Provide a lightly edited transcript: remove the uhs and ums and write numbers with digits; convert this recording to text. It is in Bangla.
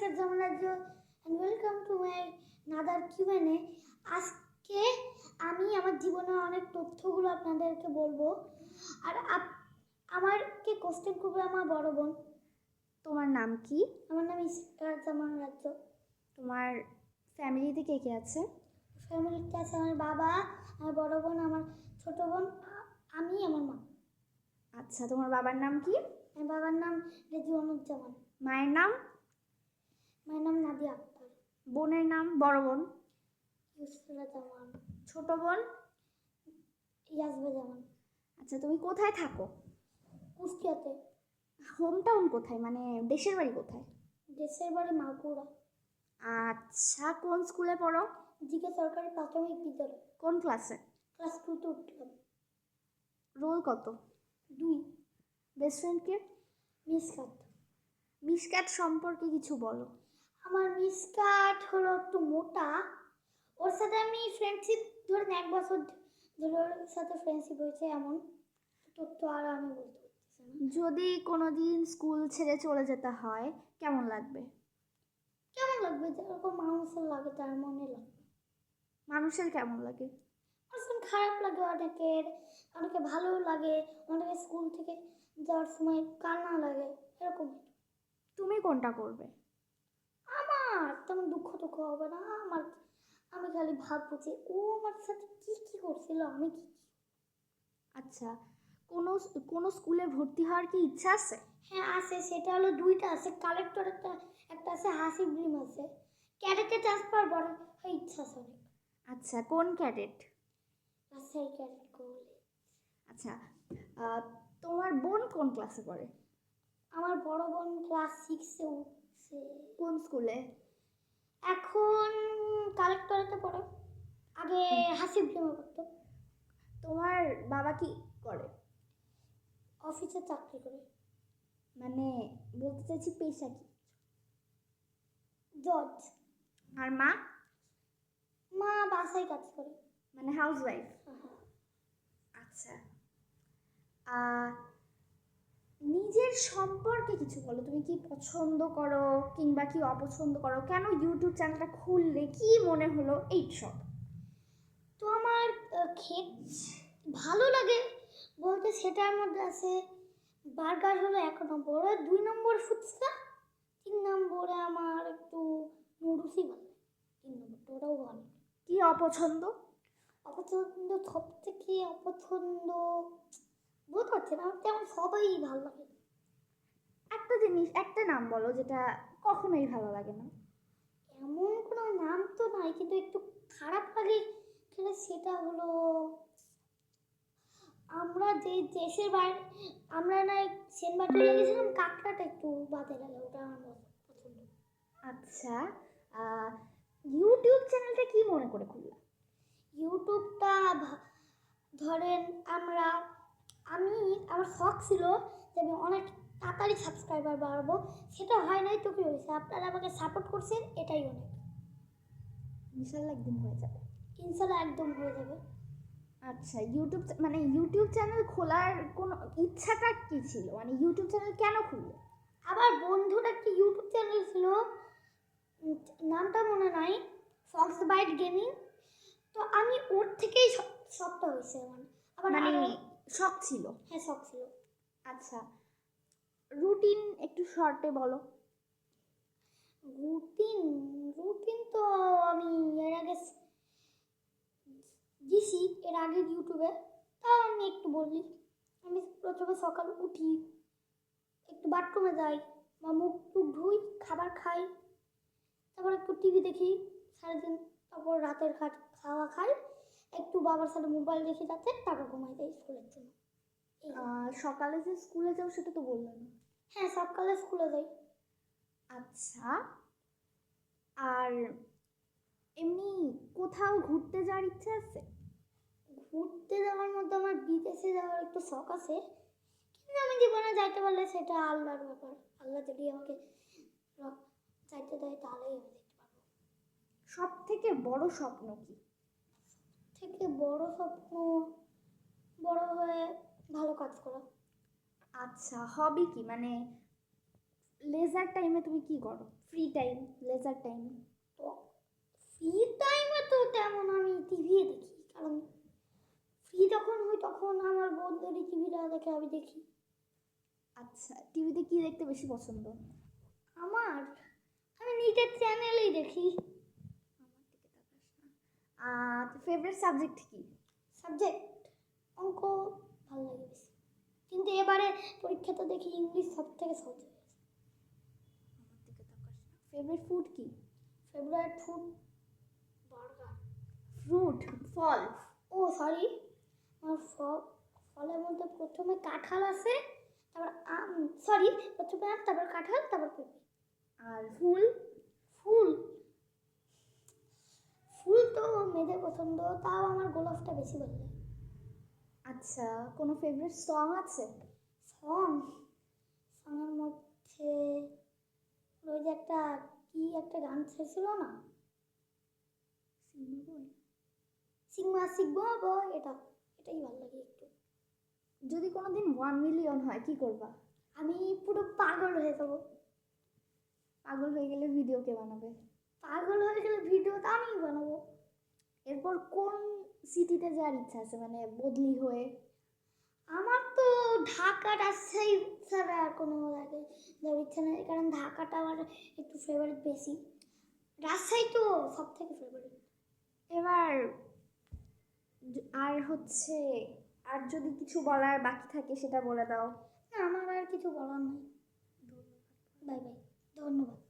নমস্কার Yamraj and welcome to my another Q and A. আজকে আমি আমার জীবনের অনেক তথ্যগুলো আপনাদেরকে বলবো। আর আমারকে কোশ্চেন করবে আমার বড় বোন। তোমার নাম কি? আমার নাম ইসরাত জামান রাজ্য। তোমার ফ্যামিলিতে কে কে আছে? ফ্যামিলিতে আছে আমার বাবা, আমার বড় বোন, আমার ছোট বোন, আমি, আমার মা। আচ্ছা, তোমার বাবার নাম কি? আমার বাবার নাম রেজিওয়ানুজ্জামান। মায়ের নাম? মায়ের নাম নাদিয়া আক্তার। বোনের নাম? বড় বোন? ইসরাত জামান। ছোট বোন? ইয়াসবে জামান। আচ্ছা, তুমি কোথায় থাকো? কুষ্টিয়াতে। হোম টাউন কোথায়, মানে দেশের বাড়ি কোথায়? দেশের বাড়ি মাগুরা। আচ্ছা, কোন স্কুলে পড়ো? জিকে সরকারি প্রাথমিক বিদ্যালয়। কোন ক্লাসে? ক্লাস 2-তে উঠলাম। রোল কত? 2। বেস্ট ফ্রেন্ড কে? মিসকাট। মিসকাট সম্পর্কে কিছু বলো। আমার মিসকাট হলো একটু মোটা। ওর সাথে আমি ফ্রেন্ডশিপ ধরেন 1 বছর ধরে ওর সাথে ফ্রেন্ডশিপ হয়েছে, এমন তথ্য আর আমি বলতে পারতেছি না। যদি কোনোদিন স্কুল ছেড়ে চলে যেতে হয় কেমন লাগবে? কেমন লাগবে? যেরকম মানুষের লাগে তার মনে লাগবে। মানুষের কেমন লাগে? মানুষের খারাপ লাগে, অনেকে ভালো লাগে, অনেকে স্কুল থেকে যাওয়ার সময় কান্না লাগে, এরকম। তুমি কোনটা করবে? আমার তেমন দুঃখ হবে না। আমি খালি ভাববো যে ও আমার সাথে কি কি করছিল, আমি কি। আচ্ছা, কোনো কোনো স্কুলে ভর্তি হওয়ার কি ইচ্ছা আছে? হ্যাঁ আছে, সেটা হলো 2টা আছে। কালেক্টর একটা আছে, হাসিব ড্রিম আছে। ক্যাডেটে ট্রান্সফার বড় ইচ্ছা আছে অনেক। আচ্ছা, কোন ক্যাডেট? Rajshahi cadet college. আচ্ছা, তোমার বোন কোন ক্লাসে পড়ে? আমার বড় বোন ক্লাস 6-এ উঠছে। কোন স্কুলে? এখন কালেক্টরেতে পড়ে, আগে হাসিব ড্রিমে পড়তো। তোমার বাবা কি করে? অফিসে চাকরি করে। মানে বলতে চাইছি পেশা কি? জজ। আর মা? মা বাসায় কাজ করে, মানে হাউস ওয়াইফ। আচ্ছা, নিজের সম্পর্কে কিছু বলো। তুমি কি পছন্দ করো কিংবা কি অপছন্দ করো? কেন ইউটিউব চ্যানেলটা খুললে? কি মনে হলো এইসব? তো আমার ভালো লাগে বলতে, সেটার মধ্যে আছে বার্গার হলো 1 নম্বর, 2 নম্বর ফুচকা, 3 নম্বরে আমার একটু নুডলসই ভালো লাগে। 3 নম্বরটা ওটাও ভালো। কি অপছন্দ? অপছন্দ সব থেকে অপছন্দ বলতে পারছি না, আমার তেমন সবাই ভালো লাগে। একটা জিনিস, একটা নাম বলো যেটা কখনোই ভালো লাগে না। এমন কোনো নাম তো নাই, কিন্তু একটু খারাপ লাগে খেলে সেটা হলো, আমরা যে দেশের বাইরে আমরা না সেন্ট মার্টিনে গেছিলাম, কাঁকড়াটা একটু বাদে লাগে, ওটা আমার পছন্দ। আচ্ছা, ইউটিউব চ্যানেলটা কি মনে করে খুললা? ইউটিউবটা ধরেন আমার শখ ছিল যে আমি অনেক তাড়াতাড়ি সাবস্ক্রাইবার বাড়াবো। সেটা হয় নাই, তো কি হয়েছে, আপনারা আমাকে সাপোর্ট করছেন, এটাই অনেক। ইনশাল্লাহ একদিন হয়ে যাবে। ইনশাল্লাহ একদম হয়ে যাবে। আচ্ছা, ইউটিউব চ্যানেল খোলার কোনো ইচ্ছাটা কি ছিল? মানে ইউটিউব চ্যানেল কেন খুললে? আমার বন্ধুর একটা ইউটিউব চ্যানেল ছিল, নামটা মনে নাই, ফক্স বাইট গেমিং। তো আমি ওর থেকেই শখটা হয়েছে আমার। আবার মানে শখ ছিল? হ্যাঁ, শখ ছিল। আচ্ছা, রুটিন একটু শর্টে বলো। রুটিন রুটিন তো আমি এর আগে দিছি, এর আগে ইউটিউবে। তাও আমি একটু বলি। আমি প্রথমে সকাল উঠি, একটু বাথরুমে যাই, বা মুখ টুক ধুই, খাবার খাই, তারপর একটু টিভি দেখি সারাদিন, তারপর রাতের খাওয়া খাই, একটু বাবার সাথে মোবাইল দেখি রাতে, তারপর ঘুমাই যাই স্কুলের জন্য। সকালে যে স্কুলে যাও সেটা তো বললে না। হ্যাঁ, সকালে স্কুলে যাই। আচ্ছা, আর এমনি কোথাও ঘুরতে যাওয়ার ইচ্ছে আছে? ঘুরতে যাওয়ার মধ্যে আমার বিদেশে যাওয়ার একটু শখ আছে, কিন্তু আমি জীবনে যাইতে পারলে সেটা আল্লাহর ব্যাপার। আল্লাহ যদি আমাকে চাইতে দেয় তাহলেই আমি যেতে পারবো। সব থেকে বড় স্বপ্ন কি? থেকে বড় স্বপ্ন বড় হয়ে ভালো কাজ করা। আচ্ছা, হবি কি? মানে লেজার টাইমে তুমি কি করো? Free time, leisure time. তো ফ্রি টাইমে তো তেমন আমি টিভি দেখি, কারণ ফ্রি যখন হই তখন আমার বন্ধুরই টিভিটা দেখে আমি দেখি। আচ্ছা, টিভিতে কি দেখতে বেশি পছন্দ? আমার আমি নিজের চ্যানেলেই দেখি। ফেভারিট সাবজেক্ট কি? সাবজেক্ট অঙ্ক ভালো লাগে বেশি, কিন্তু এবারে পরীক্ষাতে দেখি ইংলিশ সব থেকে সহজ হয়েছে। ফেভারিট ফুড কি? Favourite food burger. ফ্রুট, ফল। ও সরি, আমার ফলের মধ্যে প্রথমে কাঁঠাল আছে, তারপর আম, সরি, প্রথমে আম, তারপর কাঁঠাল, তারপর পেঁপে। আর ফুল? ফুল ফুল তো মেয়েদের পছন্দ, তাও আমার গোলাপটা বেশি ভালো লাগে। আচ্ছা, কোনো ফেভারিট সং আছে? সং সঙের মধ্যে ওই যে একটা গান ছেড়েছিল না, সিংমা সিংমা বয়, এটাই ভালো লাগে একটু। যদি কোনোদিন 1 মিলিয়ন হয় কি করবা? আমি পুরো পাগল হয়ে যাবো। পাগল হয়ে গেলে ভিডিও কে বানাবে? পাগল হয়ে গেলে ভিডিও তো আমিই বানাবো। এরপর কোন সিটিতে যাওয়ার ইচ্ছা আছে, মানে বদলি হয়ে? আমার তো ঢাকা রাজশাহী ছাড়া আর কোনো জায়গায় যাওয়ার ইচ্ছা নেই, কারণ ঢাকাটা আমার একটু ফেভারিট বেশি, রাজশাহী তো সব থেকে ফেভারিট। এবার আর হচ্ছে, আর যদি কিছু বলার বাকি থাকে সেটা বলে দাও। না, আমার আর কিছু বলার নেই। বাই বাই, ধন্যবাদ।